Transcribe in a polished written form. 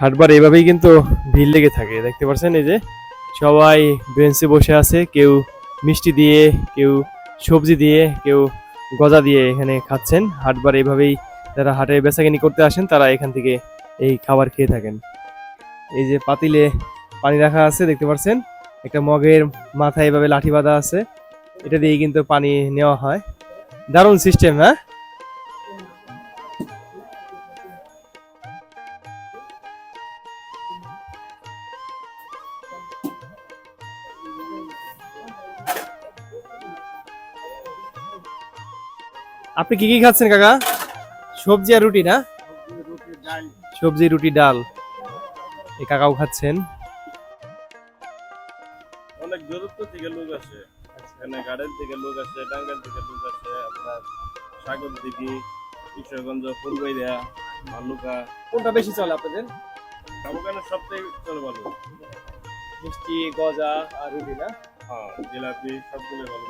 হাটবার এভাবেই কিন্তু ভিড় লেগে থাকে, দেখতে পাচ্ছেন এই যে সবাই বেঞ্চে বসে আছে, কেউ মিষ্টি দিয়ে, কেউ সবজি দিয়ে, কেউ গজা দিয়ে এখানে খাচ্ছেন। হাটবার এভাবেই যারা হাটে বেচাকেনি করতে আসেন তারা এখান থেকে এই খাবার খেয়ে থাকেন। এই যে পাতিলে পানি রাখা আছে দেখতে পাচ্ছেন, একটা মগের মাথায় এভাবে লাঠি বাঁধা আছে, এটা দিয়ে কিন্তু পানি নেওয়া হয়। দারুণ সিস্টেম, হ্যাঁ। আপনি কি কি খাচ্ছেন কাকা? সবজি আর রুটি না? সবজি রুটি ডাল এই কাকাও খাচ্ছেন। অনেক দূরত্ব থেকে লোক আসে, এখানে গার্ডেন থেকে লোক আসে, টাঙ্গাইল থেকে লোক আসে, আপনার সাগরদিঘি, কিশোরগঞ্জ, ফুলবাইরা, ভালুকা। কোনটা বেশি চলে আপনাদের? ওখানে সবথেকে চলে ভালো। মিষ্টি, গজা আর রুটি না? হ্যাঁ, জিলাপি সবগুলো ভালো।